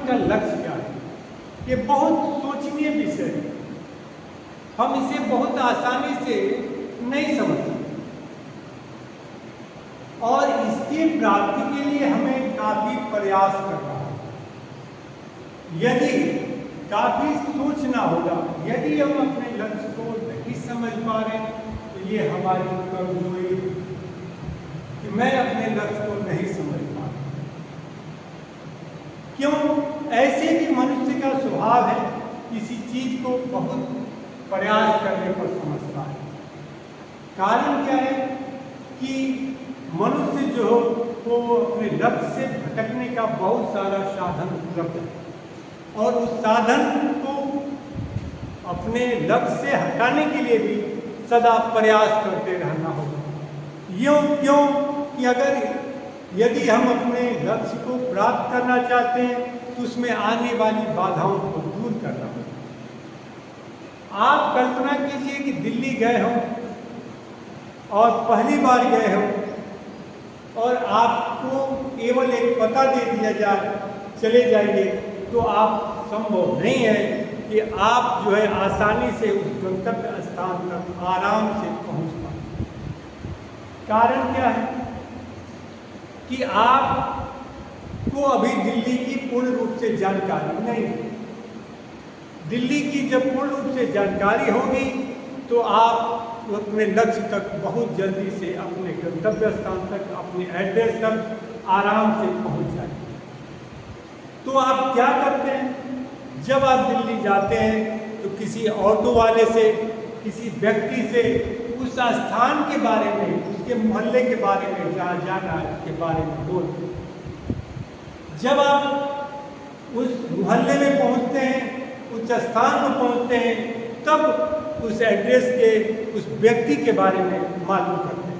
मनुष्य का लक्ष्य क्या है, ये बहुत सोचनीय विषय है। हम इसे बहुत आसानी से नहीं समझ सकते और इसकी प्राप्ति के लिए हमें काफी प्रयास करना होगा। यदि काफी सोचना होगा, यदि हम अपने लक्ष्य को नहीं समझ पा रहे तो ये हमारी कमजोरी है कि मैं अपने लक्ष्य को नहीं समझ पा रहा। क्यों? ऐसे भी मनुष्य का स्वभाव है किसी चीज को बहुत प्रयास करने पर समझता है। कारण क्या है कि मनुष्य जो हो वो अपने लक्ष्य से भटकने का बहुत सारा साधन उपलब्ध है और उस साधन को अपने लक्ष्य से हटाने के लिए भी सदा प्रयास करते रहना होगा। यूँ क्यों कि यदि हम अपने लक्ष्य को प्राप्त करना चाहते हैं तो उसमें आने वाली बाधाओं को दूर करना होगा। आप कल्पना कीजिए कि दिल्ली गए हो और पहली बार गए हो और आपको केवल एक पता दे दिया जाए चले जाइए, तो आप संभव नहीं है कि आप जो है आसानी से उस गंतव्य स्थान तक आराम से पहुंच पाए। कारण क्या है कि आपको अभी दिल्ली की पूर्ण रूप से जानकारी नहीं है। दिल्ली की जब पूर्ण रूप से जानकारी होगी तो आप अपने लक्ष्य तक बहुत जल्दी से, अपने गंतव्य स्थान तक, अपने एड्रेस तक आराम से पहुंच जाएंगे। तो आप क्या करते हैं? जब आप दिल्ली जाते हैं तो किसी ऑटो वाले से, किसी व्यक्ति से उस स्थान के बारे में, उसके मोहल्ले के बारे में, जहाँ जाना है उसके बारे में बोलते हैं। जब आप उस मोहल्ले में पहुंचते हैं, उस स्थान में पहुंचते हैं, तब उस एड्रेस के, उस व्यक्ति के बारे में मालूम करते हैं।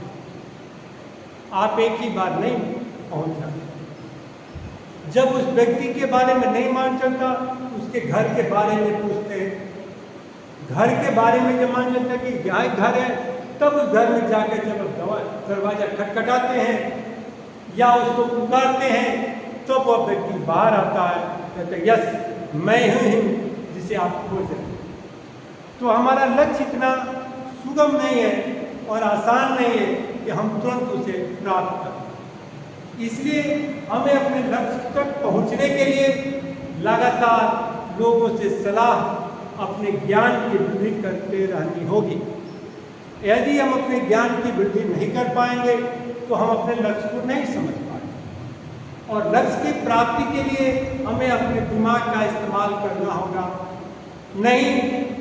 आप एक ही बार नहीं पहुंच जाते। जब उस व्यक्ति के बारे में नहीं मालूम चलता, उसके घर के बारे में पूछते हैं। घर के बारे में जब मालूम चलता कि क्या घर है, तब उस घर में जाकर जब दरवाजा खटखटाते हैं या उसको पुकारते हैं, तो वह व्यक्ति बाहर आता है, कहते हैं यस मैं ही हूँ जिसे आप खोज रहे हैं। तो हमारा लक्ष्य इतना सुगम नहीं है और आसान नहीं है कि हम तुरंत उसे प्राप्त करें। इसलिए हमें अपने लक्ष्य तक पहुंचने के लिए लगातार लोगों से सलाह, अपने ज्ञान की वृद्धि करते रहनी होगी। यदि हम अपने ज्ञान की वृद्धि नहीं कर पाएंगे तो हम अपने लक्ष्य को नहीं समझ पाएंगे और लक्ष्य की प्राप्ति के लिए हमें अपने दिमाग का इस्तेमाल करना होगा। नहीं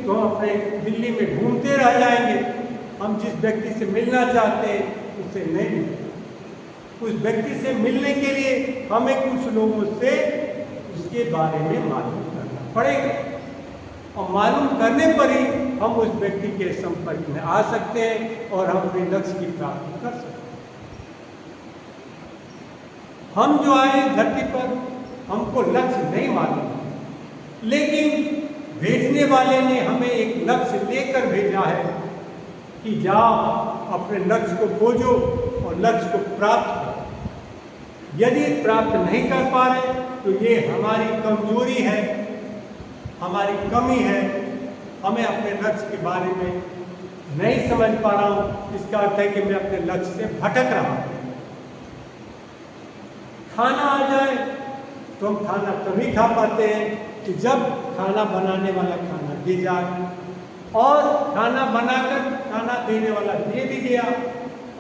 तो हम अपने दिल्ली में घूमते रह जाएंगे। हम जिस व्यक्ति से मिलना चाहते हैं उससे नहीं मिलेंगे। उस व्यक्ति से मिलने के लिए हमें कुछ लोगों से उसके बारे में मालूम करना पड़ेगा और मालूम करने पर ही हम उस व्यक्ति के संपर्क में आ सकते हैं और हम अपने लक्ष्य की प्राप्ति कर सकते हैं। हम जो आए धरती पर, हमको लक्ष्य नहीं मालूम, लेकिन भेजने वाले ने हमें एक लक्ष्य लेकर भेजा है कि जाओ अपने लक्ष्य को खोजो और लक्ष्य को प्राप्त करो। यदि प्राप्त नहीं कर पा रहे तो ये हमारी कमजोरी है, हमारी कमी है। हमें अपने लक्ष्य के बारे में नहीं समझ पा रहा हूँ, इसका अर्थ है कि मैं अपने लक्ष्य से भटक रहा हूँ। खाना आ जाए तो हम खाना तभी खा पाते हैं कि जब खाना बनाने वाला खाना दे जाए और खाना बनाकर खाना देने वाला दे भी गया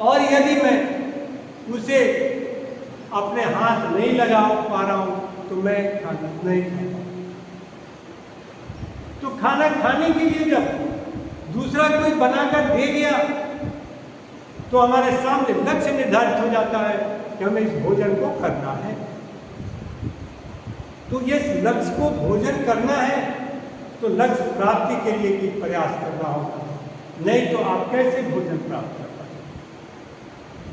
और यदि मैं उसे अपने हाथ नहीं लगा पा रहा हूँ तो मैं खाना नहीं खा पाऊँ। तो खाना खाने के लिए जब दूसरा कोई बनाकर दे गया तो हमारे सामने लक्ष्य निर्धारित हो जाता है कि हमें इस भोजन को करना है। तो ये लक्ष्य को भोजन करना है तो लक्ष्य प्राप्ति के लिए भी प्रयास करना होगा, नहीं तो आप कैसे भोजन प्राप्त कर पाएंगे।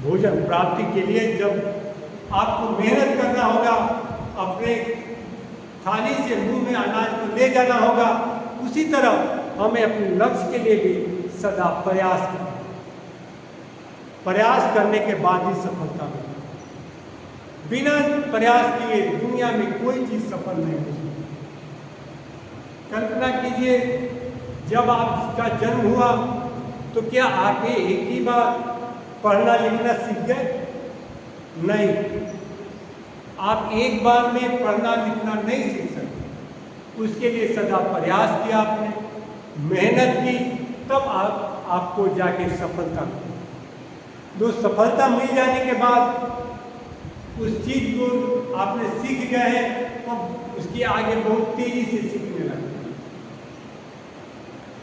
भोजन प्राप्ति के लिए जब आपको मेहनत करना होगा, अपने थाली से मुंह में अनाज को ले जाना होगा, उसी तरह हमें अपने लक्ष्य के लिए भी सदा प्रयास करना, प्रयास करने के बाद ही सफलता मिलेगी। बिना प्रयास किए दुनिया में कोई चीज सफल नहीं हो सकती। कल्पना कीजिए, जब आपका जन्म हुआ तो क्या आप एक ही बार पढ़ना लिखना सीख गए? नहीं, आप एक बार में पढ़ना लिखना नहीं सीख सकते। उसके लिए सदा प्रयास किया आपने, मेहनत की, तब आपको जाके सफलता मिली। तो सफलता मिल जाने के बाद उस चीज को आपने सीख गए हैं, तो उसके आगे बहुत तेजी से सीखने लगते हैं।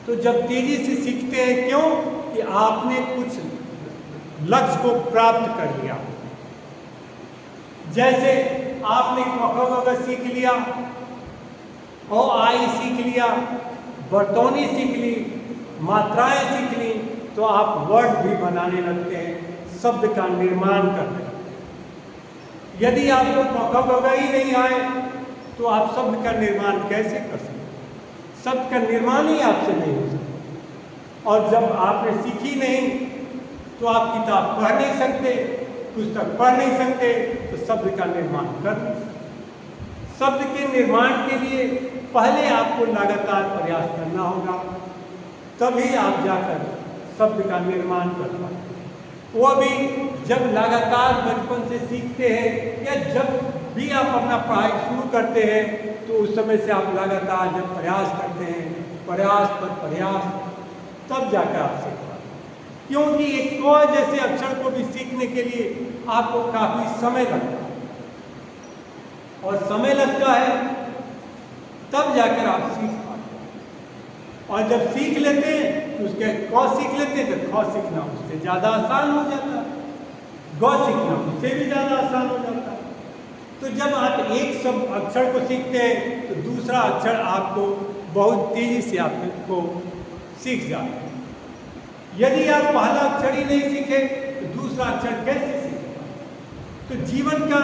तो जब तेजी से सीखते हैं, क्यों? कि आपने कुछ लक्ष्य को प्राप्त कर लिया। जैसे आपने क ख ग घ सीख लिया, अ आ इ सीख लिया, वर्तौनी सीख ली, मात्राएं सीख ली, तो आप वर्ड भी बनाने लगते हैं, शब्द का निर्माण करते हैं। यदि आपको क ख ग घ ही नहीं आए तो आप शब्द का निर्माण कैसे कर सकते? शब्द का निर्माण ही आपसे नहीं हो सकता। और जब आपने सीखी नहीं तो आप किताब पढ़ नहीं सकते, पुस्तक पढ़ नहीं सकते, तो शब्द का निर्माण कर नहीं सकते। शब्द के निर्माण के लिए पहले आपको लगातार प्रयास करना होगा, तभी आप जाकर शब्द का निर्माण कर पाएंगे। वो भी जब लगातार बचपन से सीखते हैं, या जब भी आप अपना पढ़ाई शुरू करते हैं, तो उस समय से आप लगातार जब प्रयास करते हैं, प्रयास पर प्रयास, तब जाकर आप सीख पाते हैं। क्योंकि एक क जैसे अक्षर को भी सीखने के लिए आपको काफी समय लगता है, और समय लगता है तब जाकर आप सीख पाते हैं। और जब सीख लेते हैं तो उसके क सीख लेते हैं, तो ख सीखना उससे ज़्यादा आसान हो जाता है, ग सीखना उससे भी ज़्यादा आसान हो जाता है। तो जब आप एक सब अक्षर को सीखते हैं, तो दूसरा अक्षर आपको बहुत तेजी से आपको सीख जाते हैं। यदि आप पहला अक्षर ही नहीं सीखे तो दूसरा अक्षर कैसे सीखेगा? तो जीवन का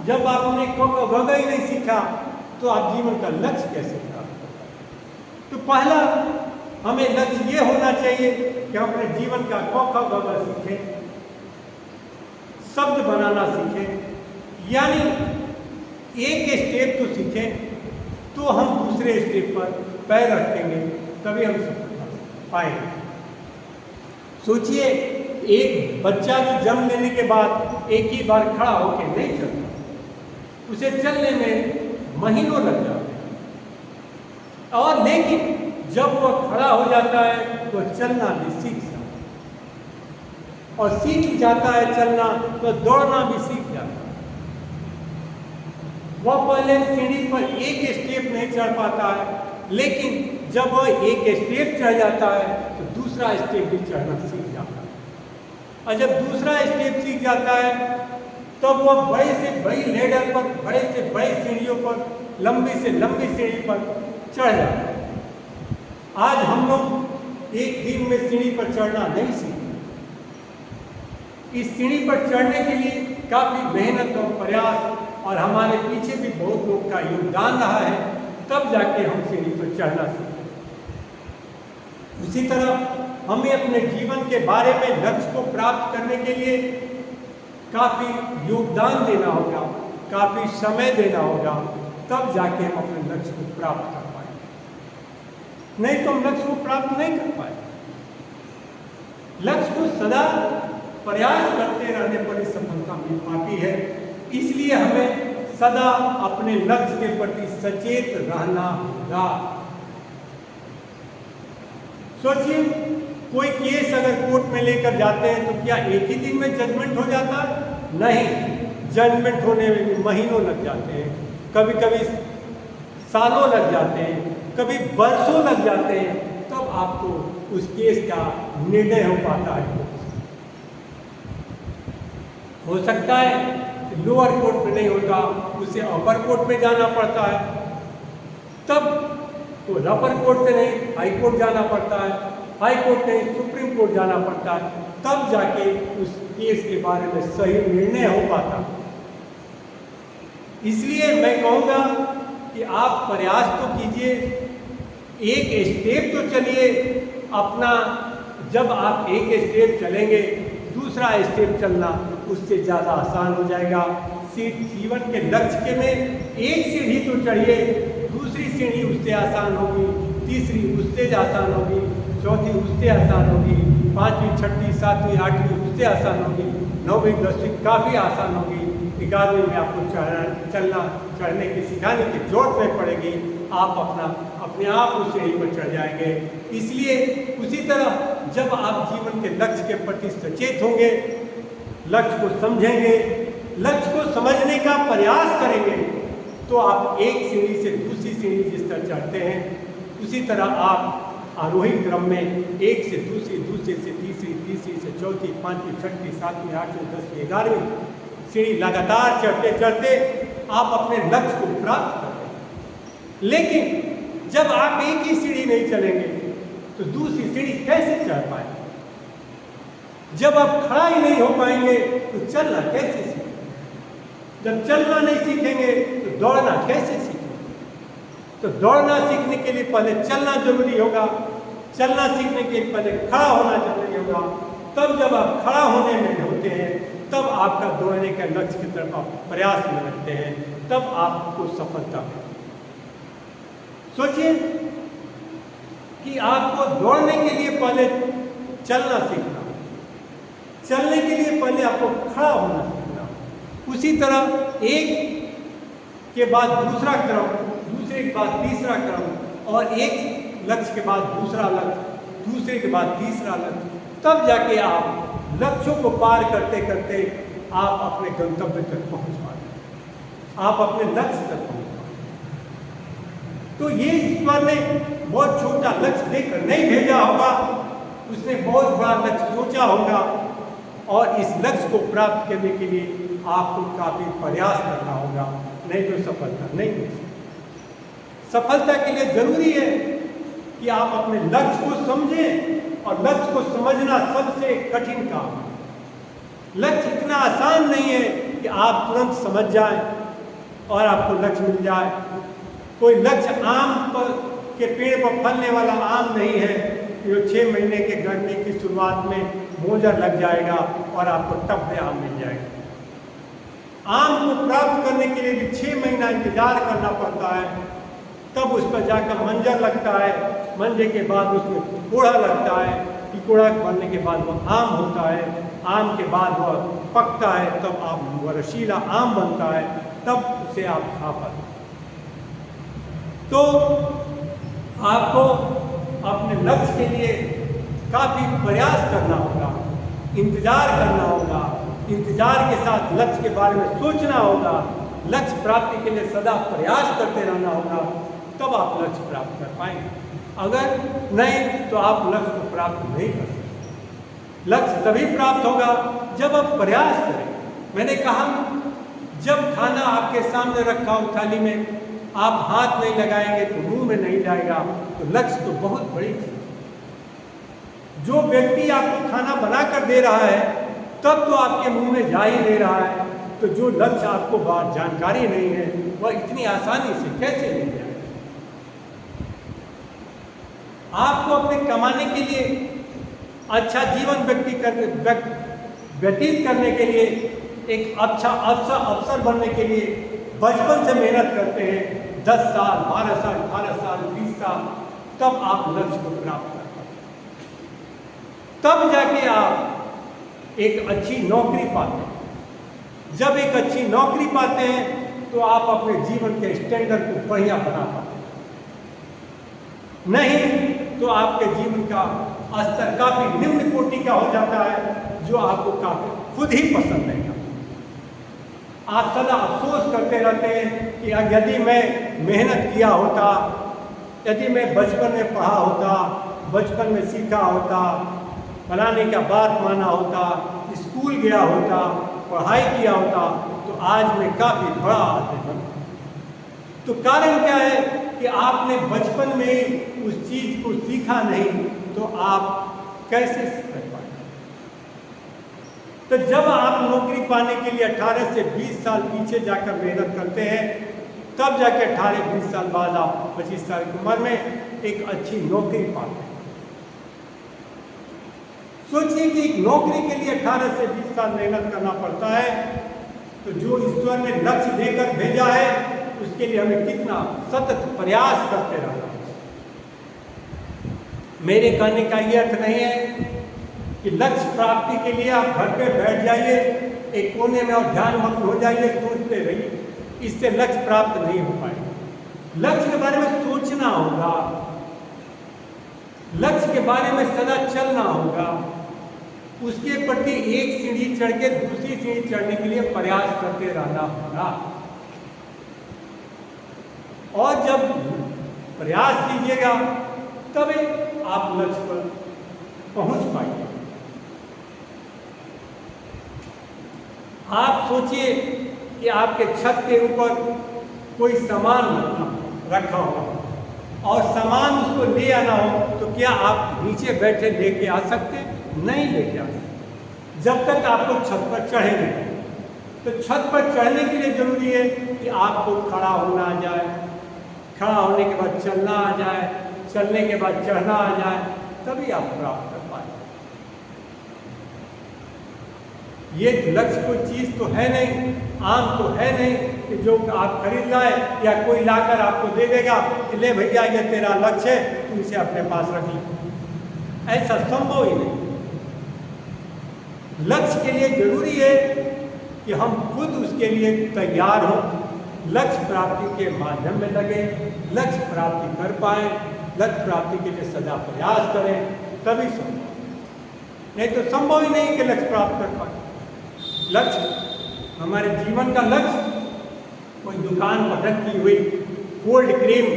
जब आपने क ख ग घ ही नहीं सीखा, तो आप जीवन का लक्ष्य कैसे प्राप्त कर पाएंगे? तो पहला हमें लक्ष्य ये होना चाहिए कि हम अपने जीवन का क ख ग घ सीखें, शब्द बनाना सीखें, यानी एक स्टेप तो सीखें, तो हम दूसरे स्टेप पर पैर रखेंगे, तभी हम सफलता पाएंगे। सोचिए, एक बच्चा जो जन्म लेने के बाद एक ही बार खड़ा होकर नहीं चलता, उसे चलने में महीनों लग जाते हैं। और लेकिन जब वह खड़ा हो जाता है तो चलना भी सीख जाता है, और सीख जाता है चलना तो दौड़ना भी सीख जाता है। वह पहले सीढ़ी पर एक स्टेप नहीं चढ़ पाता है, लेकिन जब वह एक स्टेप चढ़ जाता है तो दूसरा स्टेप भी चढ़ना सीख जाता है। और जब दूसरा स्टेप सीख जाता है, तब वह बड़े से बड़ी लेडर पर, बड़े से बड़ी सीढ़ियों पर, लंबी से लंबी सीढ़ी पर चढ़ जाता है। आज हम लोग एक दिन में सीढ़ी पर चढ़ना नहीं सीखे। इस सीढ़ी पर चढ़ने के लिए काफी मेहनत और प्रयास, और हमारे पीछे भी बहुत लोग का योगदान रहा है, तब जाके हम सीढ़ी पर चढ़ना सीखे। उसी तरह हमें अपने जीवन के बारे में लक्ष्य को प्राप्त करने के लिए काफी योगदान देना होगा, काफी समय देना होगा, तब जाके हम अपने लक्ष्य को प्राप्त कर पाएंगे। नहीं तो हम लक्ष्य को प्राप्त नहीं कर पाएंगे। लक्ष्य को सदा प्रयास करते रहने पर ही सफलता मिल पाती है। इसलिए हमें सदा अपने लक्ष्य के प्रति सचेत रहना होगा। सोचिए, कोई केस अगर कोर्ट में लेकर जाते हैं तो क्या एक ही दिन में जजमेंट हो जाता है? नहीं, जजमेंट होने में भी महीनों लग जाते हैं, कभी कभी सालों लग जाते हैं, कभी वर्षों लग जाते हैं, तब आपको उस केस का निर्णय हो पाता है। हो सकता है लोअर कोर्ट में नहीं होता, उसे अपर कोर्ट में जाना पड़ता है, तब तो अपर कोर्ट से नहीं हाई कोर्ट जाना पड़ता है, हाई कोर्ट नहीं सुप्रीम कोर्ट जाना पड़ता है, तब जाके उस केस के बारे में सही निर्णय हो पाता है। इसलिए मैं कहूँगा कि आप प्रयास तो कीजिए, एक स्टेप तो चलिए अपना। जब आप एक स्टेप चलेंगे, दूसरा स्टेप चलना उससे ज़्यादा आसान हो जाएगा, जीवन के लक्ष्य के में एक सीढ़ी तो चढ़िए, दूसरी सीढ़ी उससे आसान होगी, तीसरी उससे आसान होगी, चौथी उससे आसान होगी, पाँचवीं, छठी, सातवीं, आठवीं उससे आसान होगी, नौवीं, 10वीं काफ़ी आसान होगी, 11वीं में आपको चढ़ने की सिखाने की जरूरत नहीं पड़ेगी। आप अपने आप उस सीढ़ी पर चढ़ जाएंगे। इसलिए उसी तरह जब आप जीवन के लक्ष्य के प्रति सचेत होंगे, लक्ष्य को समझेंगे, लक्ष्य को समझने का प्रयास करेंगे, तो आप एक सीढ़ी से दूसरी सीढ़ी जिस तरह चढ़ते हैं, उसी तरह आप आरोही क्रम में एक से दूसरी, दूसरे से तीसरी, तीसरी से चौथी, पाँचवीं, छठी, सातवीं, आठवीं, 10वीं, 11वीं सीढ़ी लगातार चढ़ते चढ़ते आप अपने लक्ष्य को प्राप्त करें। लेकिन जब आप एक ही सीढ़ी नहीं चलेंगे तो दूसरी सीढ़ी कैसे चढ़ पाएंगे? जब आप खड़ा ही नहीं हो पाएंगे तो चलना कैसे सीखेंगे? जब चलना नहीं सीखेंगे तो दौड़ना कैसे सीखेंगे? तो दौड़ना सीखने के लिए पहले चलना जरूरी होगा, चलना सीखने के लिए पहले खड़ा होना जरूरी होगा। तब जब आप खड़ा होने में होते हैं, तब आपका दौड़ने के लक्ष्य की तरफ आप प्रयास में लगते हैं, तब आपको सफलता मिलती है। सोचिए कि आपको दौड़ने के लिए पहले चलना सीखना, चलने के लिए पहले आपको खड़ा होना सीखना, उसी तरह एक के बाद दूसरा क्रम, दूसरे के बाद तीसरा क्रम, और एक लक्ष्य के बाद दूसरा लक्ष्य, दूसरे के बाद तीसरा लक्ष्य, तब जाके आप लक्ष्यों को पार करते करते आप अपने गंतव्य तक पहुंच पाएंगे, आप अपने लक्ष्य तक पहुंच पाएंगे। तो ये ईश्वर ने बहुत छोटा लक्ष्य देकर नहीं भेजा होगा, उसने बहुत बड़ा लक्ष्य सोचा होगा, और इस लक्ष्य को प्राप्त करने के लिए आपको काफी प्रयास करना होगा, नहीं तो सफलता नहीं मिल सकती। सफलता के लिए जरूरी है कि आप अपने लक्ष्य को समझें, और लक्ष्य को समझना सबसे कठिन काम है। लक्ष्य इतना आसान नहीं है कि आप तुरंत समझ जाएं और आपको लक्ष्य मिल जाए। कोई लक्ष्य आम के पेड़ पर फलने वाला आम नहीं है कि जो 6 महीने के गर्मी की शुरुआत में मोजा लग जाएगा और आपको तब में आम मिल जाएगा। आम को प्राप्त करने के लिए भी 6 महीना इंतजार करना पड़ता है, तब उस पर जाकर मंजर लगता है, मंजर के बाद उसमें कोड़ा लगता है, कोड़ा बनने के बाद वह आम होता है, आम के बाद वह पकता है, तब आप वह रसीला आम बनता है, तब उसे आप खा पाते। तो आपको अपने लक्ष्य के लिए काफ़ी प्रयास करना होगा, इंतजार करना होगा, इंतजार के साथ लक्ष्य के बारे में सोचना होगा, लक्ष्य प्राप्ति के लिए सदा प्रयास करते रहना होगा, तब आप लक्ष्य प्राप्त कर पाएंगे। अगर नहीं तो आप लक्ष्य को प्राप्त नहीं कर सकते। लक्ष्य तभी प्राप्त होगा जब आप प्रयास करें। मैंने कहा, जब खाना आपके सामने रखा हो थाली में, आप हाथ नहीं लगाएंगे तो मुंह में नहीं जाएगा, तो लक्ष्य तो बहुत बड़ी चीज है। जो व्यक्ति आपको खाना बनाकर दे रहा है तब तो आपके मुंह में जा ही दे रहा है, तो जो लक्ष्य आपको बात जानकारी नहीं है वह इतनी आसानी से कैसे मिल जाए? आपको अपने कमाने के लिए, अच्छा जीवन व्यतीत करने के लिए, एक अच्छा अवसर बनने के लिए बचपन से मेहनत करते हैं, 10 साल, 12 साल, 18 साल, 20 साल, तब आप लक्ष्य को प्राप्त कर पाते हैं। तब जाके आप एक अच्छी नौकरी पाते हैं। जब एक अच्छी नौकरी पाते हैं तो आप अपने जीवन के स्टैंडर्ड को बढ़िया बना पाते हैं। नहीं तो आपके जीवन का स्तर काफी निम्न कोटि का हो जाता है, जो आपको काफी खुद ही पसंद नहीं आता। आप सदा अफसोस करते रहते हैं कि यदि मैं मेहनत किया होता, यदि मैं बचपन में पढ़ा होता, बचपन में सीखा होता, फलाने का बात माना होता, स्कूल गया होता, पढ़ाई किया होता, तो आज मैं काफी बड़ा आदमी बनता। तो कारण क्या है कि आपने बचपन में उस चीज को सीखा नहीं, तो आप कैसे कर पाए? तो जब आप नौकरी पाने के लिए 18 से 20 साल पीछे जाकर मेहनत करते हैं, तब जाके 18-20 साल बाद आप 25 साल की उम्र में एक अच्छी नौकरी पाते हैं। सोचिए कि एक नौकरी के लिए 18 से 20 साल मेहनत करना पड़ता है, तो तो जो ईश्वर ने लक्ष्य देकर भेजा है उसके लिए हमें कितना सतत प्रयास करते रहना। मेरे कहने का ये अर्थ नहीं है कि लक्ष्य प्राप्ति के लिए आप घर पे बैठ जाइए, एक कोने में और ध्यान मग्न हो जाइए, सोचते रहिए, इससे लक्ष्य प्राप्त नहीं हो पाएगा। लक्ष्य के बारे में सोचना होगा, लक्ष्य के बारे में सदा चलना होगा, उसके प्रति एक सीढ़ी चढ़ के दूसरी सीढ़ी चढ़ने के लिए प्रयास करते रहना होगा। और जब प्रयास कीजिएगा तभी आप लक्ष्य पर पहुंच पाएंगे। आप सोचिए कि आपके छत के ऊपर कोई सामान रखा हो और सामान उसको ले आना हो, तो क्या आप नीचे बैठे लेके आ सकते? नहीं लेके आ सकते जब तक आपको छत पर चढ़ेंगे। तो छत पर चढ़ने के लिए जरूरी है कि आपको खड़ा होना आ जाए, खड़ा होने के बाद चलना आ जाए, चलने के बाद चढ़ना आ जाए, तभी आप प्राप्त कर पाए। ये लक्ष्य कोई चीज तो है नहीं, आम तो है नहीं कि जो आप खरीद लाए या कोई लाकर आपको दे देगा कि ले भैया ये तेरा लक्ष्य है, तुम इसे अपने पास रख लो। ऐसा संभव ही नहीं। लक्ष्य के लिए जरूरी है कि हम खुद उसके लिए तैयार हों, लक्ष्य प्राप्ति के माध्यम में लगे, लक्ष्य प्राप्ति कर पाए, लक्ष्य प्राप्ति के लिए सदा प्रयास करें, तभी संभव। नहीं तो संभव ही नहीं कि लक्ष्य प्राप्त कर पाए। लक्ष्य, हमारे जीवन का लक्ष्य कोई दुकान पर रखी हुई कोल्ड क्रीम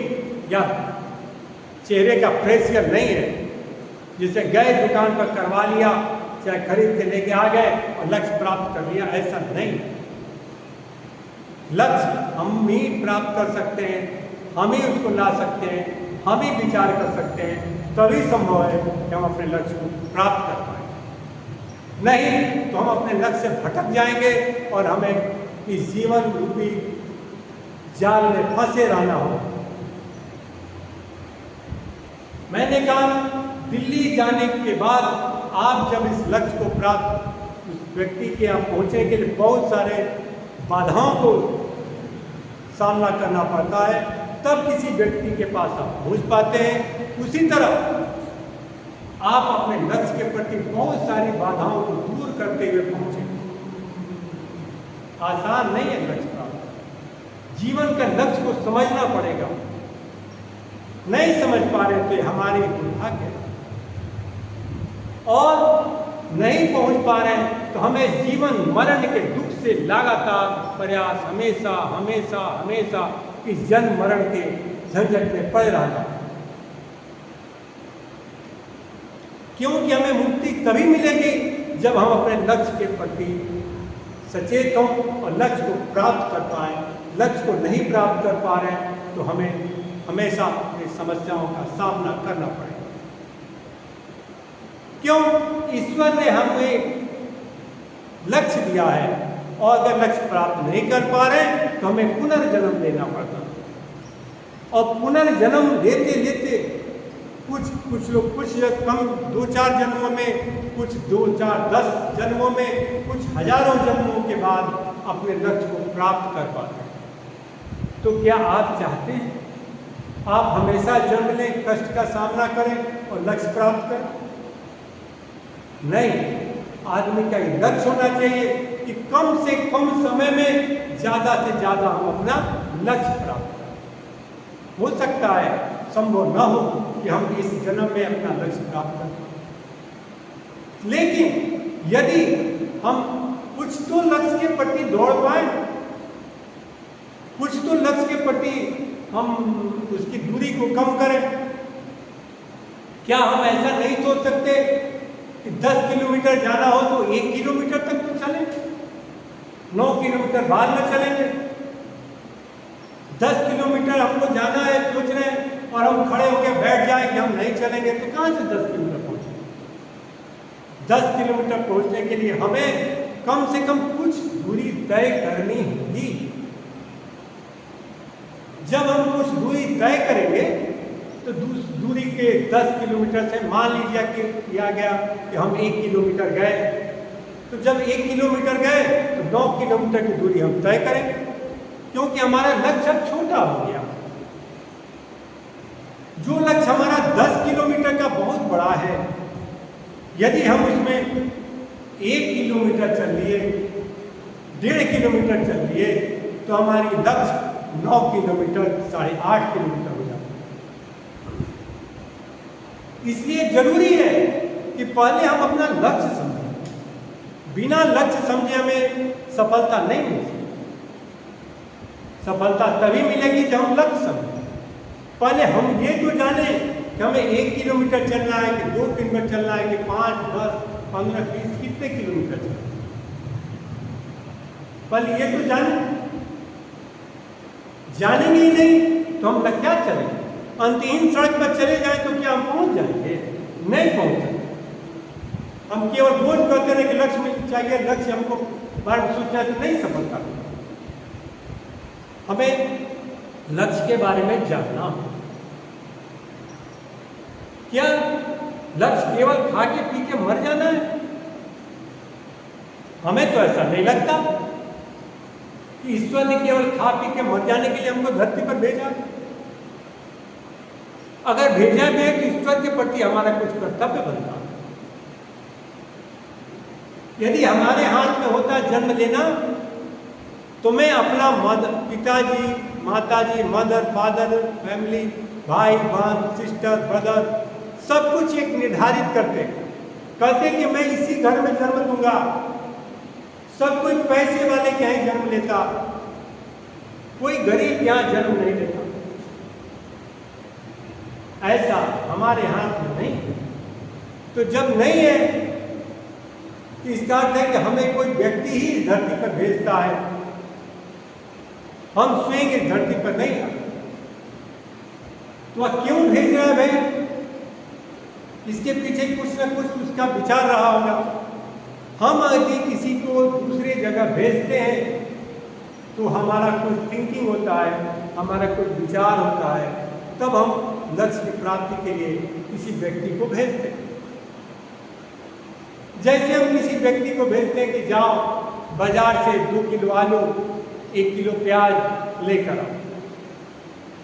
या चेहरे का फेशियल नहीं है, जिसे गए दुकान पर करवा लिया, चाहे खरीद के लेके आ गए और लक्ष्य प्राप्त कर लिया, ऐसा नहीं। लक्ष्य हम ही प्राप्त कर सकते हैं, हम ही उसको ला सकते हैं, हम ही विचार कर सकते हैं, तभी संभव है कि हम अपने लक्ष्य को प्राप्त कर पाए। नहीं तो हम अपने लक्ष्य से भटक जाएंगे और हमें इस जीवन रूपी जाल में फंसे रहना होगा। मैंने कहा दिल्ली जाने के बाद आप जब इस लक्ष्य को प्राप्त, उस व्यक्ति के आप पहुंचने के लिए बहुत सारे बाधाओं को सामना करना पड़ता है, तब किसी व्यक्ति के पास आप पहुंच पाते हैं। उसी तरह आप अपने लक्ष्य के प्रति बहुत सारी बाधाओं को दूर करते हुए पहुंचे। आसान नहीं है लक्ष्य प्राप्त। जीवन का लक्ष्य को समझना पड़ेगा। नहीं समझ पा रहे तो हमारी दुर्भाग्य है, और नहीं पहुंच पा रहे हैं तो हमें जीवन मरण के दुख से लगातार प्रयास हमेशा हमेशा हमेशा इस जन्म मरण के झंझट में पड़ रहा। क्योंकि हमें मुक्ति तभी मिलेगी जब हम अपने लक्ष्य के प्रति सचेत हों और लक्ष्य को प्राप्त कर पाएं। लक्ष्य को नहीं प्राप्त कर पा रहे हैं तो हमें हमेशा अपनी समस्याओं का सामना करना पड़ेगा। क्यों? ईश्वर ने हमें लक्ष्य दिया है, और अगर लक्ष्य प्राप्त नहीं कर पा रहे तो हमें पुनर्जन्म लेना पड़ता है। और पुनर्जन्म लेते लेते कुछ लोग कुछ कम 2-4 जन्मों में, कुछ 2-4-10 जन्मों में, कुछ हजारों जन्मों के बाद अपने लक्ष्य को प्राप्त कर पाते हैं। तो क्या आप चाहते हैं आप हमेशा जन्म लें, कष्ट का सामना करें और लक्ष्य प्राप्त करें? नहीं, आदमी का ये लक्ष्य होना चाहिए कि कम से कम समय में ज्यादा से ज्यादा हम अपना लक्ष्य प्राप्त करें। हो सकता है संभव न हो कि हम इस जन्म में अपना लक्ष्य प्राप्त करें, लेकिन यदि हम कुछ तो लक्ष्य के प्रति दौड़ पाए, कुछ तो लक्ष्य के प्रति हम उसकी दूरी को कम करें। क्या हम ऐसा नहीं सोच सकते कि 10 किलोमीटर जाना हो तो 1 किलोमीटर तक तो चलें, 9 किलोमीटर बाद में चलेंगे? 10 किलोमीटर हमको जाना है, सोच रहे हैं, और हम खड़े होकर बैठ जाए कि हम नहीं चलेंगे, तो कहाँ से 10 किलोमीटर पहुँचेंगे? 10 किलोमीटर पहुँचने के लिए हमें कम से कम कुछ दूरी तय करनी होगी। जब हम कुछ दूरी तय करेंगे तो दूरी के 10 किलोमीटर से मान लीजिए कि किया गया कि हम 1 किलोमीटर गए, तो जब 1 किलोमीटर गए तो 9 किलोमीटर की दूरी हम तय करें, क्योंकि हमारा लक्ष्य अब छोटा हो गया। जो लक्ष्य हमारा 10 किलोमीटर का बहुत बड़ा है, यदि हम उसमें 1 किलोमीटर चल लिए, 1.5 किलोमीटर चल लिए, तो हमारी लक्ष्य 9 किलोमीटर 8.5 किलोमीटर हो जाता है। इसलिए जरूरी है कि पहले हम अपना लक्ष्य समझें। बिना लक्ष्य समझे हमें सफलता नहीं मिल सकती। सफलता तभी मिलेगी जब हम लक्ष्य समझें। पहले हम ये तो जाने कि हमें 1 किलोमीटर चलना है कि 2 किलोमीटर चलना है कि 5, 10, 15, 20 कितने किलोमीटर चलना है, पहले ये तो जानेंगे ही नहीं तो हम क्या चलेंगे? अंतहीन सड़क पर चले जाएं तो क्या हम पहुंच जाएंगे? नहीं पहुंच सकते। हम केवल बोझ करते रहे कि लक्ष्य में चाहिए, लक्ष्य हमको बार सोचना है, तो नहीं सफलता। हमें लक्ष्य के बारे में जानना हो। क्या लक्ष्य केवल खा के पी के मर जाना है? हमें तो ऐसा नहीं लगता कि ईश्वर ने केवल खा पी के मर जाने के लिए हमको धरती पर भेजा। अगर भेजा भी है तो ईश्वर के प्रति हमारा कुछ कर्तव्य बनता है। यदि हमारे हाथ में होता जन्म लेना, तो मैं अपना पिताजी, माताजी, मदर, फादर, फैमिली, भाई, बहन, सिस्टर, ब्रदर, सब कुछ एक निर्धारित करते कि मैं इसी घर में जन्म लूंगा। सब कोई पैसे वाले के यहाँ जन्म लेता, कोई गरीब यहाँ जन्म नहीं लेता। ऐसा हमारे हाथ में नहीं। तो जब नहीं है तो इसका अर्थ है कि हमें कोई व्यक्ति ही इस धरती पर भेजता है, हम स्वयं इस धरती पर नहीं आते। तो वह क्यों भेज रहा है भाई? इसके पीछे कुछ ना कुछ उसका विचार रहा होगा। हम यदि किसी को दूसरे जगह भेजते हैं तो हमारा कुछ थिंकिंग होता है, हमारा कुछ विचार होता है, तब हम लक्ष्य की प्राप्ति के लिए किसी व्यक्ति को भेजते हैं। जैसे हम किसी व्यक्ति को भेजते हैं कि जाओ बाजार से 2 किलो आलू, 1 किलो प्याज लेकर आओ।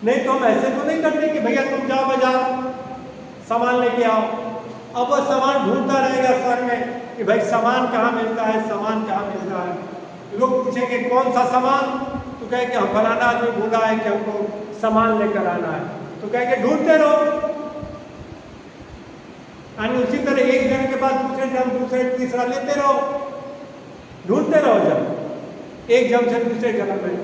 नहीं तो हम ऐसे तो नहीं करते कि भैया तुम जाओ बाजार सामान लेके आओ। अब वह सामान ढूंढता रहेगा शहर में कि भाई सामान कहाँ मिलता है, सामान कहाँ मिलता है। लोग पूछेंगे कौन सा सामान, तो कहे कि हम फलाना आदमी बोला है कि हमको सामान लेकर आना है, तो कहे कि ढूंढते रहो। यानी उसी तरह एक जन के बाद दूसरे जन, दूसरे तीसरा लेते रहो, ढूंढते रहो जब एक जन से दूसरे जन में,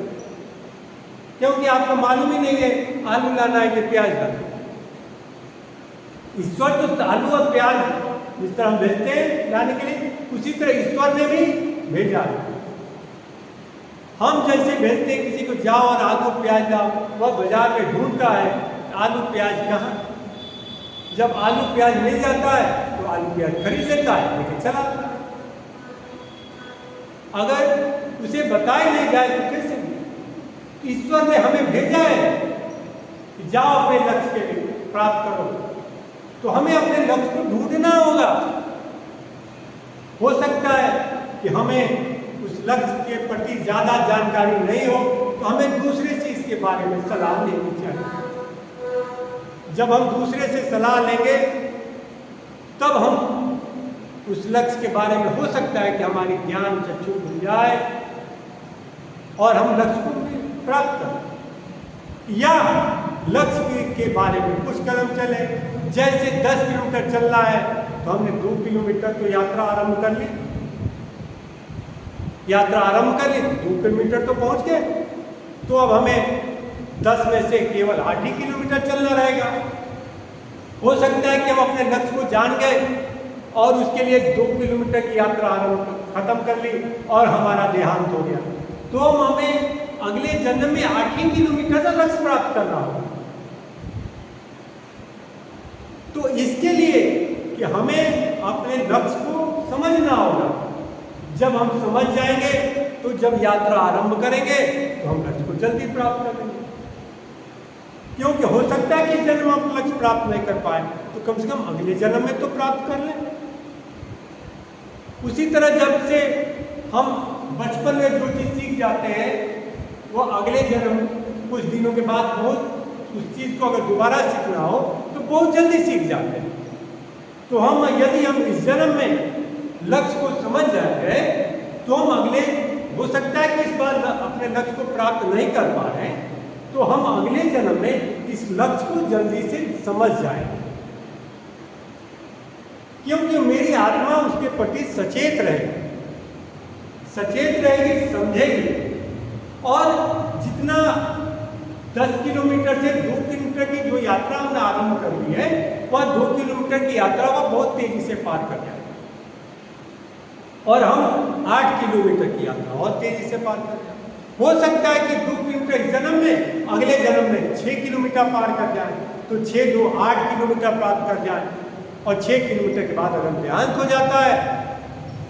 क्योंकि आपको मालूम ही नहीं है आलू लाना है कि प्याज लाना है। ईश्वर तो आलू और प्याज जिस तरह हम भेजते हैं लाने के लिए, उसी तरह ईश्वर ने भी भेजा है। हम जैसे भेजते हैं किसी को जाओ और आलू प्याज लाओ, वह बाजार में ढूंढता है आलू प्याज कहाँ। जब आलू प्याज मिल जाता है तो आलू प्याज खरीद लेता है, लेकिन चला। अगर उसे बताया नहीं जाए तो कैसे? ईश्वर ने हमें भेजा है कि जाओ अपने लक्ष्य के लिए प्राप्त करो, तो हमें अपने लक्ष्य को ढूंढना होगा। हो सकता है कि हमें उस लक्ष्य के प्रति ज्यादा जानकारी नहीं हो, तो हमें दूसरे से इसके बारे में सलाह लेनी चाहिए। जब हम दूसरे से सलाह लेंगे तब हम उस लक्ष्य के बारे में, हो सकता है कि हमारी ज्ञान चक्षु खुल जाए और हम लक्ष्य को प्राप्त करें, या लक्ष्य के बारे में कुछ कदम चले। जैसे 10 किलोमीटर चलना है तो हमने 2 किलोमीटर तो यात्रा आरंभ कर ली, 2 किलोमीटर तो पहुंच गए। तो अब हमें 10 में से केवल 8 ही किलोमीटर चलना रहेगा। हो सकता है कि हम अपने लक्ष्य को जान गए और उसके लिए 2 किलोमीटर की यात्रा खत्म कर ली और हमारा देहांत हो गया, तो हमें अगले जन्म में 8 ही किलोमीटर का लक्ष्य प्राप्त करना होगा। तो इसके लिए कि हमें अपने लक्ष्य को समझना होगा। जब हम समझ जाएंगे तो जब यात्रा आरंभ करेंगे तो हम लक्ष्य को जल्दी प्राप्त कर लेंगे। क्योंकि हो सकता है कि जन्म हम लक्ष्य प्राप्त नहीं कर पाए, तो कम से कम अगले जन्म में तो प्राप्त कर लें। उसी तरह जब से हम बचपन में जो चीज़ सीख जाते हैं वो अगले जन्म कुछ दिनों के बाद बहुत उस चीज़ को अगर दोबारा सीखना हो तो बहुत जल्दी सीख जाते हैं। तो यदि हम इस जन्म में लक्ष्य को समझ जाएंगे तो हम अगले, हो सकता है कि इस बार अपने लक्ष्य को प्राप्त नहीं कर पा रहे हैं, तो हम अगले जन्म में इस लक्ष्य को जल्दी से समझ जाएंगे, क्योंकि मेरी आत्मा उसके प्रति सचेत रहेगी, समझेगी। और जितना 10 किलोमीटर से 2 किलोमीटर की जो यात्रा हमने आरंभ कर ली है, वह 2 किलोमीटर की यात्रा वो बहुत तेजी से पार कर जाएगी, और हम 8 किलोमीटर की यात्रा और तेजी से पार कर जाएं। हो सकता है कि 2 किलोमीटर इस जन्म में, अगले जन्म में 6 किलोमीटर पार कर जाए, तो 6 2 8 किलोमीटर प्राप्त कर जाए, और 6 किलोमीटर के बाद अगर देहांत हो जाता है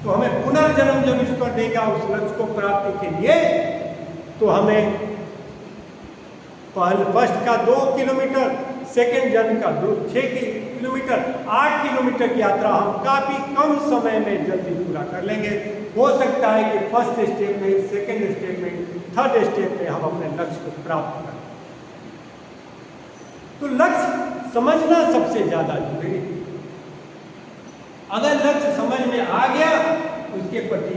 तो हमें पुनर्जन्म जब ईश्वर देगा उस लक्ष्य को प्राप्ति के लिए, तो हमें फर्स्ट का 2 किलोमीटर, सेकेंड जन्म का 6 किलोमीटर, 8 किलोमीटर की यात्रा हम काफ़ी कम समय में जल्दी पूरा कर लेंगे। हो सकता है कि फर्स्ट स्टेप में, सेकेंड स्टेप में, थर्ड स्टेप में हम अपने लक्ष्य को प्राप्त करें। तो लक्ष्य समझना सबसे ज़्यादा जरूरी है। अगर लक्ष्य समझ में आ गया, उसके प्रति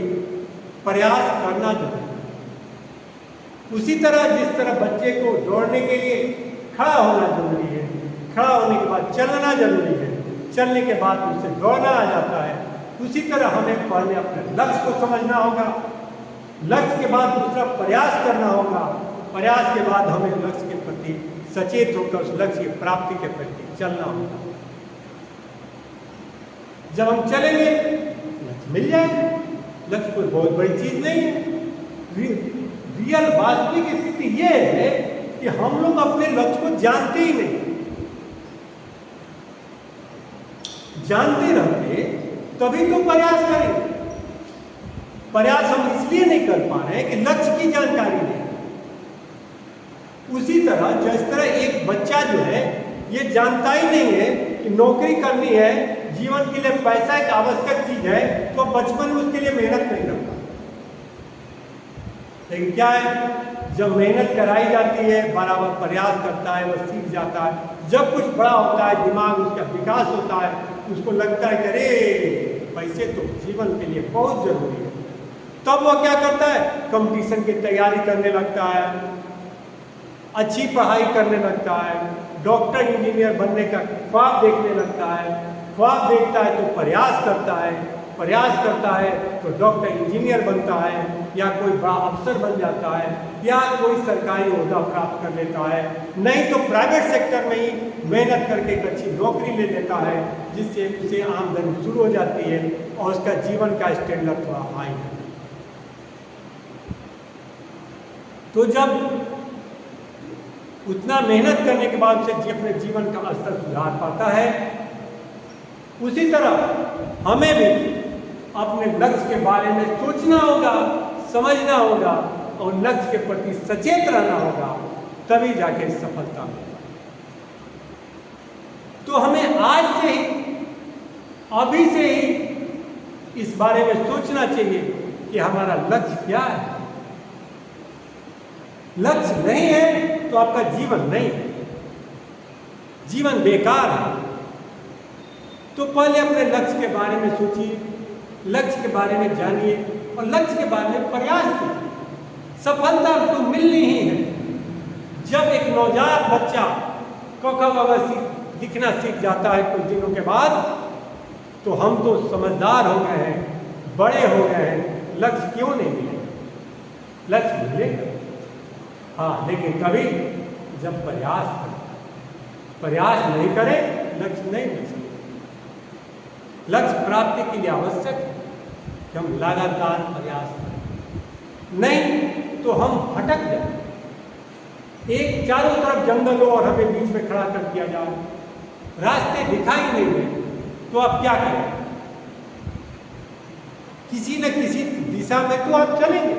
प्रयास करना जरूरी है। उसी तरह जिस तरह बच्चे को दौड़ने के लिए खड़ा होना जरूरी है, खड़ा होने के बाद चलना जरूरी है, चलने के बाद उससे दौड़ना आ जाता है, उसी तरह हमें पहले अपने लक्ष्य को समझना होगा, लक्ष्य के बाद दूसरा प्रयास करना होगा, प्रयास के बाद हमें लक्ष्य के प्रति सचेत होकर उस लक्ष्य की प्राप्ति के प्रति चलना होगा। जब हम चलेंगे लक्ष्य मिल जाएगा। लक्ष्य कोई बहुत बड़ी चीज नहीं है। रियल वास्तविक स्थिति यह है कि हम लोग अपने लक्ष्य को जानते ही नहीं। जानते रहते तभी तो प्रयास करेंगे। प्रयास हम इसलिए नहीं कर पा रहे हैं कि लक्ष्य की जानकारी नहीं। उसी तरह जिस तरह एक बच्चा जो है ये जानता ही नहीं है कि नौकरी करनी है, जीवन के लिए पैसा एक आवश्यक चीज है, तो बचपन में उसके लिए मेहनत नहीं करता। लेकिन क्या है, जब मेहनत कराई जाती है, बराबर प्रयास करता है, वह सीख जाता है। जब कुछ बड़ा होता है, दिमाग उसका विकास होता है, उसको लगता है कि अरे पैसे तो जीवन के लिए बहुत जरूरी है, तब वह क्या करता है, कंपटीशन की तैयारी करने लगता है, अच्छी पढ़ाई करने लगता है, डॉक्टर इंजीनियर बनने का ख्वाब देखने लगता है, ख्वाब देखता है तो प्रयास करता है, प्रयास करता है तो डॉक्टर इंजीनियर बनता है, या कोई बड़ा अफसर बन जाता है, या कोई सरकारी ओहदा प्राप्त कर लेता है, नहीं तो प्राइवेट सेक्टर में ही मेहनत करके एक अच्छी नौकरी ले लेता है, जिससे उसे आमदनी शुरू हो जाती है और उसका जीवन का स्टैंडर्ड थोड़ा हाई है। तो जब उतना मेहनत करने के बाद से अपने जीवन का स्तर सुधार पाता है, उसी तरह हमें भी अपने लक्ष्य के बारे में सोचना होगा, समझना होगा और लक्ष्य के प्रति सचेत रहना होगा, तभी जाके सफलता मिलेगी। तो हमें आज से ही, अभी से ही इस बारे में सोचना चाहिए कि हमारा लक्ष्य क्या है। लक्ष्य नहीं है तो आपका जीवन नहीं है, जीवन बेकार है। तो पहले अपने लक्ष्य के बारे में सोचिए, लक्ष्य के बारे में जानिए और लक्ष्य के बारे में प्रयास कीजिए। सफलता तो मिलनी ही है। जब एक नवजात बच्चा क ख ग घ लिखना सीख जाता है कुछ दिनों के बाद, तो हम तो समझदार हो गए हैं, बड़े हो गए हैं, लक्ष्य क्यों नहीं मिलेगा? लक्ष्य मिलेगा, हाँ, लेकिन कभी जब प्रयास करें। प्रयास नहीं करें, लक्ष्य नहीं मिल सकता। लक्ष्य प्राप्ति के लिए आवश्यक है कि हम लगातार प्रयास करें, नहीं तो हम भटक जाए। एक चारों तरफ जंगल हो और हमें बीच में खड़ा कर दिया जाए, रास्ते दिखाई नहीं दे, तो आप क्या करें? किसी न किसी दिशा में तो आप चलेंगे।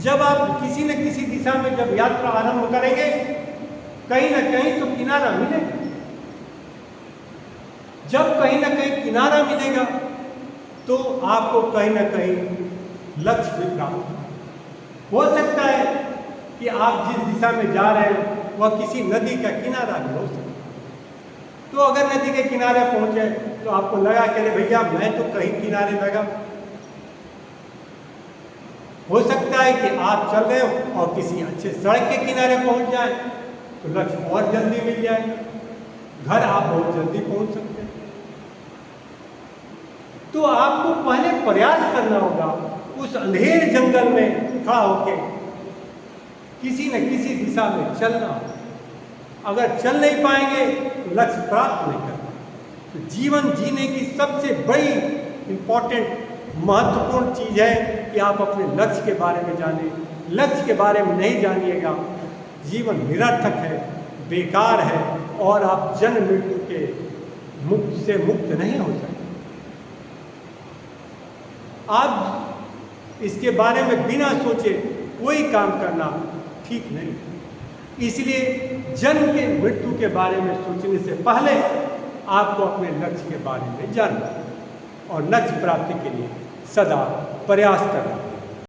जब आप किसी न किसी दिशा में जब यात्रा आरंभ करेंगे, कहीं ना कहीं तो किनारा मिलेगा। जब कहीं ना कहीं किनारा मिलेगा तो आपको कहीं ना कहीं लक्ष्य भी प्राप्त हो सकता है कि आप जिस दिशा में जा रहे हैं वह किसी नदी का किनारा भी हो सकता है। तो अगर नदी के किनारे पहुंचे तो आपको लगा कि अरे भैया मैं तो कहीं किनारे लगा। हो सकता है कि आप चल रहे हो और किसी अच्छे सड़क के किनारे पहुंच जाए तो लक्ष्य और जल्दी मिल जाएगा, घर आप बहुत जल्दी पहुंच सकते हैं। तो आपको पहले प्रयास करना होगा उस अंधेरे जंगल में खड़ा होकर किसी न किसी दिशा में चलना। अगर चल नहीं पाएंगे तो लक्ष्य प्राप्त नहीं कर पाएंगे। तो जीवन जीने की सबसे बड़ी इम्पोर्टेंट महत्वपूर्ण चीज़ है कि आप अपने लक्ष्य के बारे में जानें। लक्ष्य के बारे में नहीं जानिएगा जीवन निरर्थक है, बेकार है और आप जन्म मृत्यु के से मुक्त नहीं हो सकते। आप इसके बारे में बिना सोचे कोई काम करना ठीक नहीं। इसलिए जन्म के मृत्यु के बारे में सोचने से पहले आपको अपने लक्ष्य के बारे में जानना और लक्ष्य प्राप्ति के लिए सदा प्रयास करना।